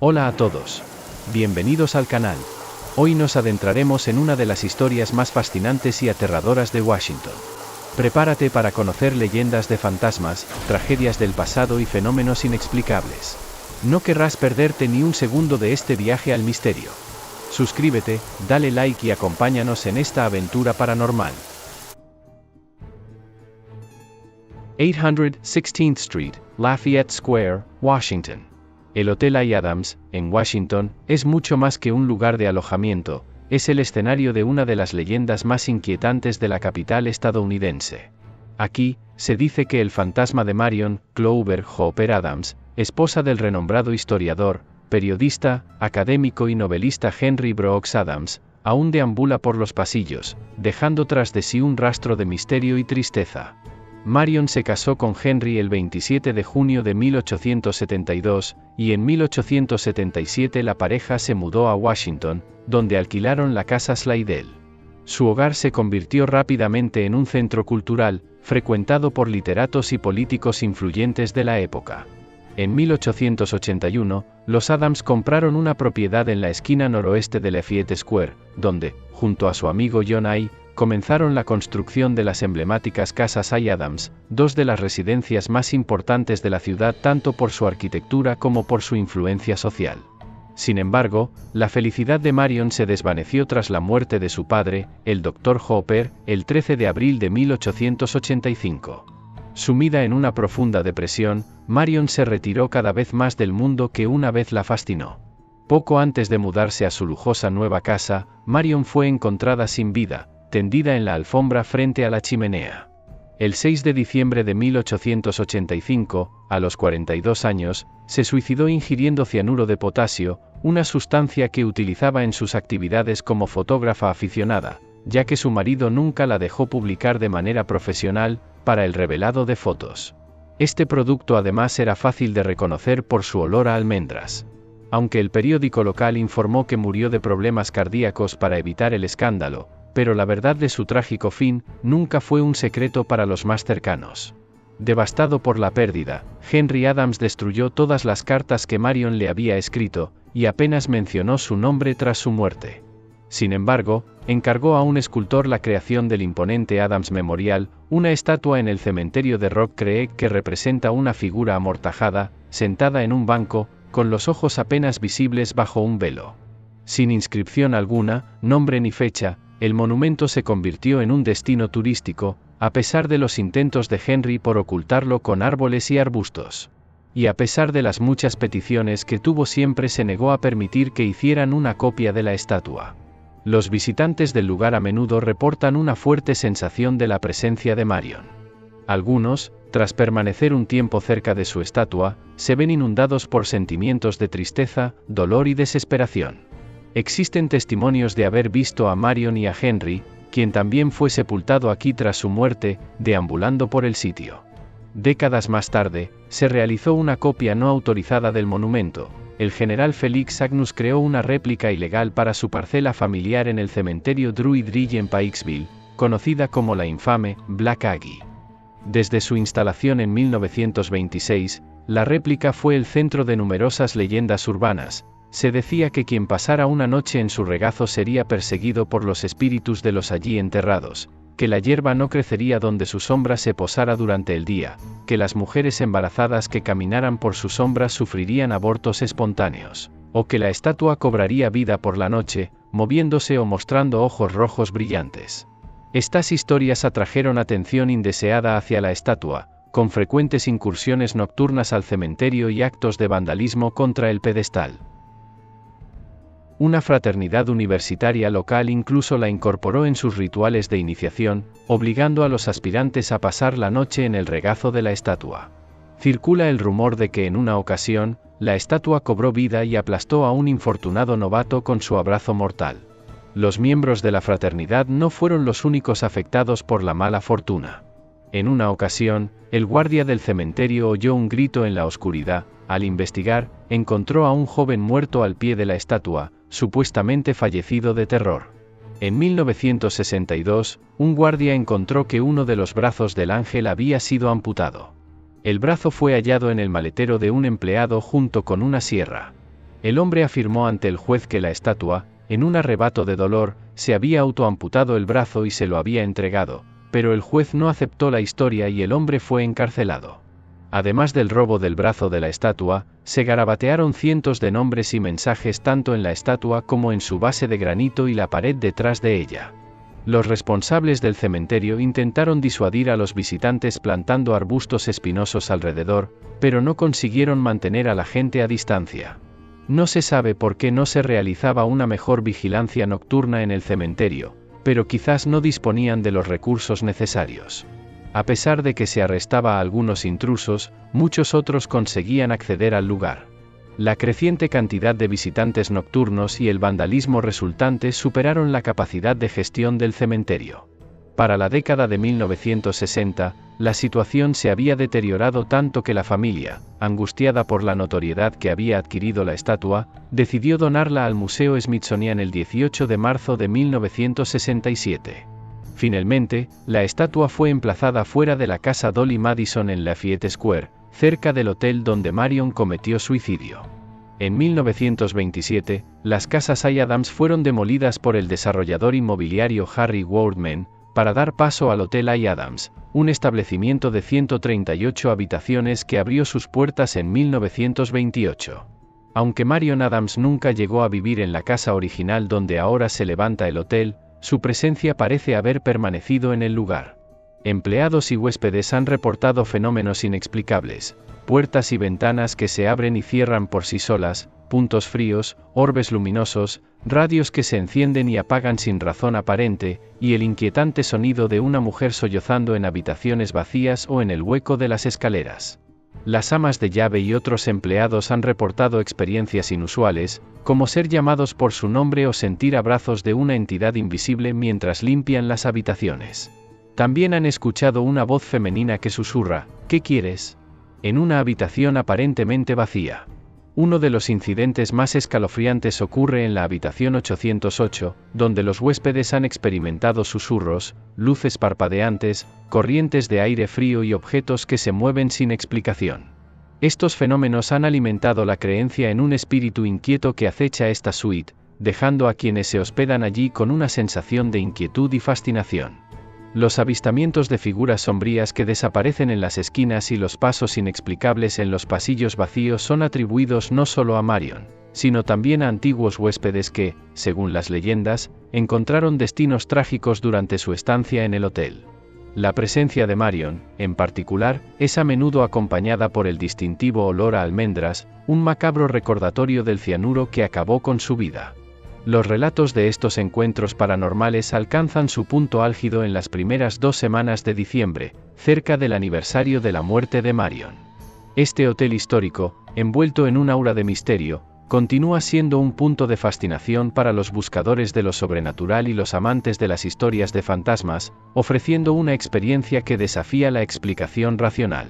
Hola a todos. Bienvenidos al canal. Hoy nos adentraremos en una de las historias más fascinantes y aterradoras de Washington. Prepárate para conocer leyendas de fantasmas, tragedias del pasado y fenómenos inexplicables. No querrás perderte ni un segundo de este viaje al misterio. Suscríbete, dale like y acompáñanos en esta aventura paranormal. 816th Street, Lafayette Square, Washington. El Hotel Adams, en Washington, es mucho más que un lugar de alojamiento, es el escenario de una de las leyendas más inquietantes de la capital estadounidense. Aquí, se dice que el fantasma de Marion Clover Hopper Adams, esposa del renombrado historiador, periodista, académico y novelista Henry Brooks Adams, aún deambula por los pasillos, dejando tras de sí un rastro de misterio y tristeza. Marion se casó con Henry el 27 de junio de 1872, y en 1877 la pareja se mudó a Washington, donde alquilaron la casa Slidell. Su hogar se convirtió rápidamente en un centro cultural, frecuentado por literatos y políticos influyentes de la época. En 1881, los Adams compraron una propiedad en la esquina noroeste de Lafayette Square, donde, junto a su amigo John I., comenzaron la construcción de las emblemáticas casas Adams, dos de las residencias más importantes de la ciudad tanto por su arquitectura como por su influencia social. Sin embargo, la felicidad de Marion se desvaneció tras la muerte de su padre, el Dr. Hopper, el 13 de abril de 1885. Sumida en una profunda depresión, Marion se retiró cada vez más del mundo que una vez la fascinó. Poco antes de mudarse a su lujosa nueva casa, Marion fue encontrada sin vida, tendida en la alfombra frente a la chimenea. El 6 de diciembre de 1885, a los 42 años, se suicidó ingiriendo cianuro de potasio, una sustancia que utilizaba en sus actividades como fotógrafa aficionada, ya que su marido nunca la dejó publicar de manera profesional, para el revelado de fotos. Este producto además era fácil de reconocer por su olor a almendras. Aunque el periódico local informó que murió de problemas cardíacos para evitar el escándalo, pero la verdad de su trágico fin nunca fue un secreto para los más cercanos. Devastado por la pérdida, Henry Adams destruyó todas las cartas que Marion le había escrito, y apenas mencionó su nombre tras su muerte. Sin embargo, encargó a un escultor la creación del imponente Adams Memorial, una estatua en el cementerio de Rock Creek que representa una figura amortajada, sentada en un banco, con los ojos apenas visibles bajo un velo. Sin inscripción alguna, nombre ni fecha, el monumento se convirtió en un destino turístico, a pesar de los intentos de Henry por ocultarlo con árboles y arbustos. Y a pesar de las muchas peticiones que tuvo, siempre se negó a permitir que hicieran una copia de la estatua. Los visitantes del lugar a menudo reportan una fuerte sensación de la presencia de Marion. Algunos, tras permanecer un tiempo cerca de su estatua, se ven inundados por sentimientos de tristeza, dolor y desesperación. Existen testimonios de haber visto a Marion y a Henry, quien también fue sepultado aquí tras su muerte, deambulando por el sitio. Décadas más tarde, se realizó una copia no autorizada del monumento. El general Felix Agnus creó una réplica ilegal para su parcela familiar en el cementerio Druid Ridge en Pikesville, conocida como la infame Black Aggie. Desde su instalación en 1926, la réplica fue el centro de numerosas leyendas urbanas. Se decía que quien pasara una noche en su regazo sería perseguido por los espíritus de los allí enterrados, que la hierba no crecería donde su sombra se posara durante el día, que las mujeres embarazadas que caminaran por sus sombras sufrirían abortos espontáneos, o que la estatua cobraría vida por la noche, moviéndose o mostrando ojos rojos brillantes. Estas historias atrajeron atención indeseada hacia la estatua, con frecuentes incursiones nocturnas al cementerio y actos de vandalismo contra el pedestal. Una fraternidad universitaria local incluso la incorporó en sus rituales de iniciación, obligando a los aspirantes a pasar la noche en el regazo de la estatua. Circula el rumor de que en una ocasión, la estatua cobró vida y aplastó a un infortunado novato con su abrazo mortal. Los miembros de la fraternidad no fueron los únicos afectados por la mala fortuna. En una ocasión, el guardia del cementerio oyó un grito en la oscuridad. Al investigar, encontró a un joven muerto al pie de la estatua, supuestamente fallecido de terror. En 1962, un guardia encontró que uno de los brazos del ángel había sido amputado. El brazo fue hallado en el maletero de un empleado junto con una sierra. El hombre afirmó ante el juez que la estatua, en un arrebato de dolor, se había autoamputado el brazo y se lo había entregado, pero el juez no aceptó la historia y el hombre fue encarcelado. Además del robo del brazo de la estatua, se garabatearon cientos de nombres y mensajes tanto en la estatua como en su base de granito y la pared detrás de ella. Los responsables del cementerio intentaron disuadir a los visitantes plantando arbustos espinosos alrededor, pero no consiguieron mantener a la gente a distancia. No se sabe por qué no se realizaba una mejor vigilancia nocturna en el cementerio, pero quizás no disponían de los recursos necesarios. A pesar de que se arrestaba a algunos intrusos, muchos otros conseguían acceder al lugar. La creciente cantidad de visitantes nocturnos y el vandalismo resultante superaron la capacidad de gestión del cementerio. Para la década de 1960, la situación se había deteriorado tanto que la familia, angustiada por la notoriedad que había adquirido la estatua, decidió donarla al Museo Smithsonian el 18 de marzo de 1967. Finalmente, la estatua fue emplazada fuera de la casa Dolly Madison en Lafayette Square, cerca del hotel donde Marion cometió suicidio. En 1927, las casas Adams fueron demolidas por el desarrollador inmobiliario Harry Worthman, para dar paso al Hotel Adams, un establecimiento de 138 habitaciones que abrió sus puertas en 1928. Aunque Marion Adams nunca llegó a vivir en la casa original donde ahora se levanta el hotel, su presencia parece haber permanecido en el lugar. Empleados y huéspedes han reportado fenómenos inexplicables, puertas y ventanas que se abren y cierran por sí solas, puntos fríos, orbes luminosos, radios que se encienden y apagan sin razón aparente, y el inquietante sonido de una mujer sollozando en habitaciones vacías o en el hueco de las escaleras. Las amas de llave y otros empleados han reportado experiencias inusuales, como ser llamados por su nombre o sentir abrazos de una entidad invisible mientras limpian las habitaciones. También han escuchado una voz femenina que susurra, ¿qué quieres?, en una habitación aparentemente vacía. Uno de los incidentes más escalofriantes ocurre en la habitación 808, donde los huéspedes han experimentado susurros, luces parpadeantes, corrientes de aire frío y objetos que se mueven sin explicación. Estos fenómenos han alimentado la creencia en un espíritu inquieto que acecha esta suite, dejando a quienes se hospedan allí con una sensación de inquietud y fascinación. Los avistamientos de figuras sombrías que desaparecen en las esquinas y los pasos inexplicables en los pasillos vacíos son atribuidos no solo a Marion, sino también a antiguos huéspedes que, según las leyendas, encontraron destinos trágicos durante su estancia en el hotel. La presencia de Marion, en particular, es a menudo acompañada por el distintivo olor a almendras, un macabro recordatorio del cianuro que acabó con su vida. Los relatos de estos encuentros paranormales alcanzan su punto álgido en las primeras 2 semanas de diciembre, cerca del aniversario de la muerte de Marion. Este hotel histórico, envuelto en un aura de misterio, continúa siendo un punto de fascinación para los buscadores de lo sobrenatural y los amantes de las historias de fantasmas, ofreciendo una experiencia que desafía la explicación racional.